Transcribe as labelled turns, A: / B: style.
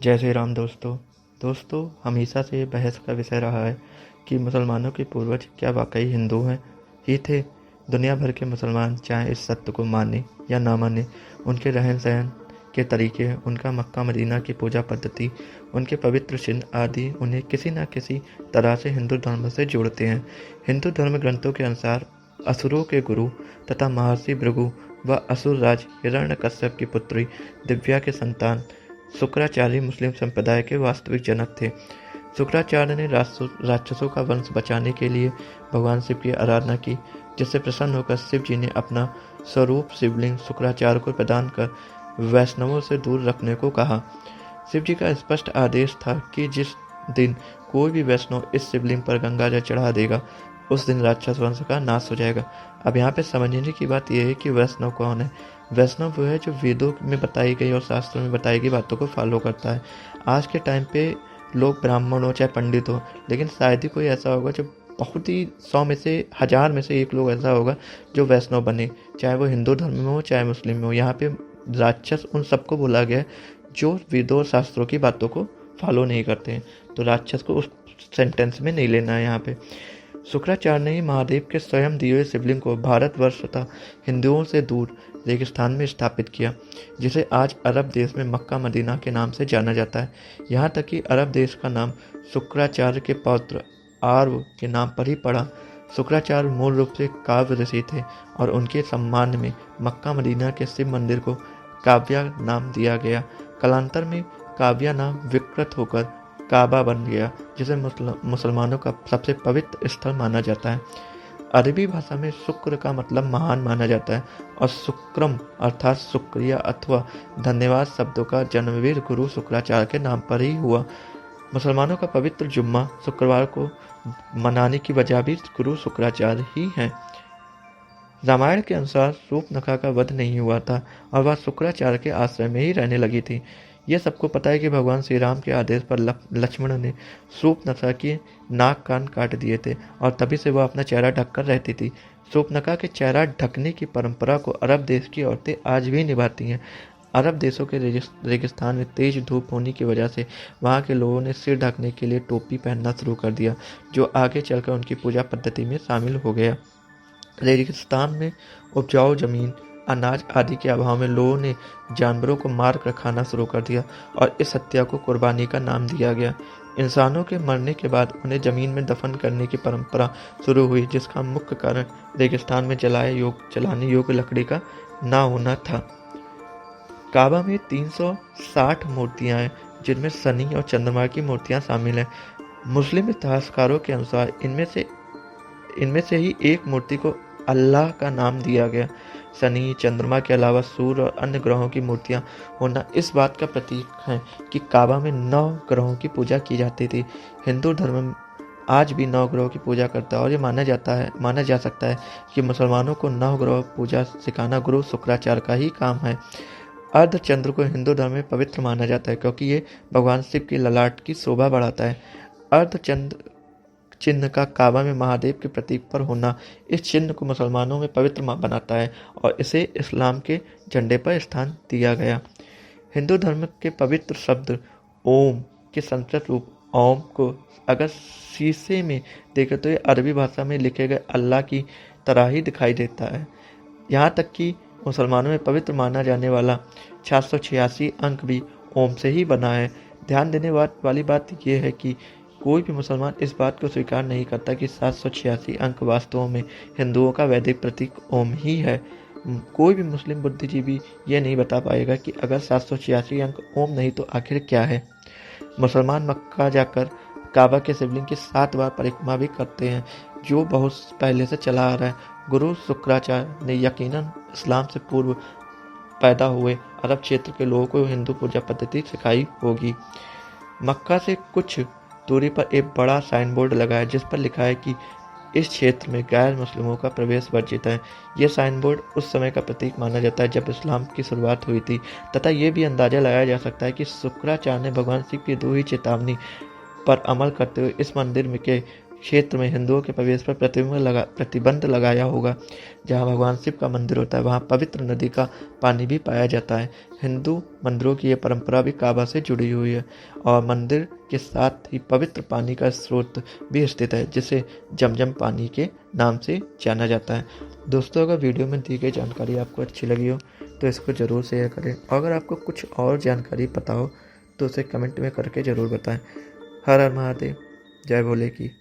A: जय श्री राम दोस्तों हमेशा से ये बहस का विषय रहा है कि मुसलमानों के पूर्वज क्या वाकई हिंदू हैं ही थे। दुनिया भर के मुसलमान चाहे इस सत्य को माने या ना माने, उनके रहन सहन के तरीके, उनका मक्का मदीना की पूजा पद्धति, उनके पवित्र चिन्ह आदि उन्हें किसी न किसी तरह से हिंदू धर्म से जोड़ते हैं। हिंदू धर्म ग्रंथों के अनुसार असुरों के गुरु तथा महर्षि भृगु व असुर राज हिरण्यकश्यप की पुत्री दिव्या के संतान शुक्राचार्य मुस्लिम संप्रदाय के वास्तविक जनक थे। शुक्राचार्य ने राक्षसों का वंश बचाने के लिए भगवान शिव की आराधना की, जिससे प्रसन्न होकर शिव जी ने अपना स्वरूप शिवलिंग शुक्राचार्य को प्रदान कर वैष्णवों से दूर रखने को कहा। शिव जी का स्पष्ट आदेश था कि जिस दिन कोई भी वैष्णव इस शिवलिंग पर गंगाजल चढ़ा देगा, उस दिन राक्षस वंश का नाश हो जाएगा। अब यहाँ पे समझने की बात यह है कि वैष्णव कौन है। वैष्णव वो है जो वेदों में बताई गई और शास्त्रों में बताई गई बातों को फॉलो करता है। आज के टाइम पे लोग ब्राह्मण हो चाहे पंडित हो, लेकिन शायद ही कोई ऐसा होगा जो बहुत ही 100 में से 1000 में से एक लोग ऐसा होगा जो वैष्णव बने, चाहे वो हिंदू धर्म में हो चाहे मुस्लिम में हो। यहाँ पे राक्षस उन सबको बोला गया है जो वेदों और शास्त्रों की बातों को फॉलो नहीं करते हैं, तो राक्षस को उस सेंटेंस में नहीं लेना है। यहाँ पे शुक्राचार्य ने ही महादेव के स्वयं दिए हुए शिवलिंग को भारतवर्ष तथा हिंदुओं से दूर रेगिस्तान में स्थापित किया, जिसे आज अरब देश में मक्का मदीना के नाम से जाना जाता है। यहाँ तक कि अरब देश का नाम शुक्राचार्य के पौत्र आर्व के नाम पर ही पड़ा। शुक्राचार्य मूल रूप से काव्य ऋषि थे और उनके सम्मान में मक्का मदीना के शिव मंदिर को काव्या नाम दिया गया। कालांतर में काव्या नाम विकृत होकर काबा बन गया, जिसे मुसलमानों का सबसे पवित्र स्थल माना जाता है। अरबी भाषा में शुक्र का मतलब महान माना जाता है और शुक्रम अर्थात शुक्रिया अथवा धन्यवाद शब्दों का जन्मवीर गुरु शुक्राचार्य के नाम पर ही हुआ। मुसलमानों का पवित्र जुम्मा शुक्रवार को मनाने की वजह भी गुरु शुक्राचार्य ही हैं। रामायण के अनुसार शूर्पणखा का वध नहीं हुआ था और वह शुक्राचार्य के आश्रय में ही रहने लगी थी। यह सबको पता है कि भगवान श्री राम के आदेश पर लक्ष्मण ने शूर्पणखा की नाक कान काट दिए थे और तभी से वह अपना चेहरा ढककर रहती थी। शूर्पणखा के चेहरा ढकने की परंपरा को अरब देश की औरतें आज भी निभाती हैं। अरब देशों के रेगिस्तान में तेज धूप होने की वजह से वहाँ के लोगों ने सिर ढकने के लिए टोपी पहनना शुरू कर दिया, जो आगे चलकर उनकी पूजा पद्धति में शामिल हो गया। रेगिस्तान में उपजाऊ जमीन, अनाज आदि के अभाव में लोगों ने जानवरों को मार कर खाना शुरू कर दिया और इस हत्या को कुर्बानी का नाम दिया गया। इंसानों के मरने के बाद उन्हें जमीन में दफन करने की परंपरा शुरू हुई, जिसका मुख्य कारण रेगिस्तान में जलाने योग्य लकड़ी का ना होना था। काबा में 360 मूर्तियां हैं, जिनमें शनि और चंद्रमा की मूर्तियां शामिल हैं। मुस्लिम इतिहासकारों के अनुसार इनमें से ही एक मूर्ति को अल्लाह का नाम दिया गया। शनि, चंद्रमा के अलावा सूर्य और अन्य ग्रहों की मूर्तियां होना इस बात का प्रतीक है कि काबा में 9 ग्रहों की पूजा की जाती थी। हिंदू धर्म आज भी 9 ग्रहों की पूजा करता है और ये माना जा सकता है कि मुसलमानों को 9 ग्रह पूजा सिखाना गुरु शुक्राचार्य का ही काम है। अर्धचंद्र को हिंदू धर्म में पवित्र माना जाता है क्योंकि ये भगवान शिव की ललाट की शोभा बढ़ाता है। अर्धचंद्र चिन्ह का काबा में महादेव के प्रतीक पर होना इस चिन्ह को मुसलमानों में पवित्र बनाता है और इसे इस्लाम के झंडे पर स्थान दिया गया। हिंदू धर्म के पवित्र शब्द ओम के संस्कृत रूप ओम को अगर शीशे में देखें तो ये अरबी भाषा में लिखे गए अल्लाह की तरह ही दिखाई देता है। यहाँ तक कि मुसलमानों में पवित्र माना जाने वाला 786 अंक भी ओम से ही बना है। ध्यान देने वाली बात यह है कि कोई भी मुसलमान इस बात को स्वीकार नहीं करता कि 786 अंक वास्तव में हिंदुओं का वैदिक प्रतीक ओम ही है। कोई भी मुस्लिम बुद्धिजीवी यह नहीं बता पाएगा कि अगर 786 अंक ओम नहीं तो आखिर क्या है। मुसलमान मक्का जाकर काबा के शिवलिंग की 7 बार परिक्रमा भी करते हैं, जो बहुत पहले से चला आ रहा है। गुरु शुक्राचार्य ने यकीनन इस्लाम से पूर्व पैदा हुए अरब क्षेत्र के लोगों को हिंदू पूजा पद्धति सिखाई होगी। मक्का से कुछ दूरी पर एक बड़ा साइन बोर्ड लगा है, जिस पर लिखा है कि इस क्षेत्र में गैर मुस्लिमों का प्रवेश वर्जित है। यह साइन बोर्ड उस समय का प्रतीक माना जाता है जब इस्लाम की शुरुआत हुई थी, तथा यह भी अंदाजा लगाया जा सकता है कि शुक्राचार्य ने भगवान शिव की 2 ही चेतावनी पर अमल करते हुए इस मंदिर में के क्षेत्र में हिंदुओं के प्रवेश पर प्रतिबंध लगाया होगा। जहाँ भगवान शिव का मंदिर होता है वहाँ पवित्र नदी का पानी भी पाया जाता है। हिंदू मंदिरों की ये परंपरा भी काबा से जुड़ी हुई है और मंदिर के साथ ही पवित्र पानी का स्रोत भी स्थित है, जिसे जमजम पानी के नाम से जाना जाता है। दोस्तों, अगर वीडियो में दी गई जानकारी आपको अच्छी लगी हो तो इसको ज़रूर शेयर करें, और अगर आपको कुछ और जानकारी पता हो तो उसे कमेंट में करके ज़रूर बताएं। हर हर महादेव, जय भोले की।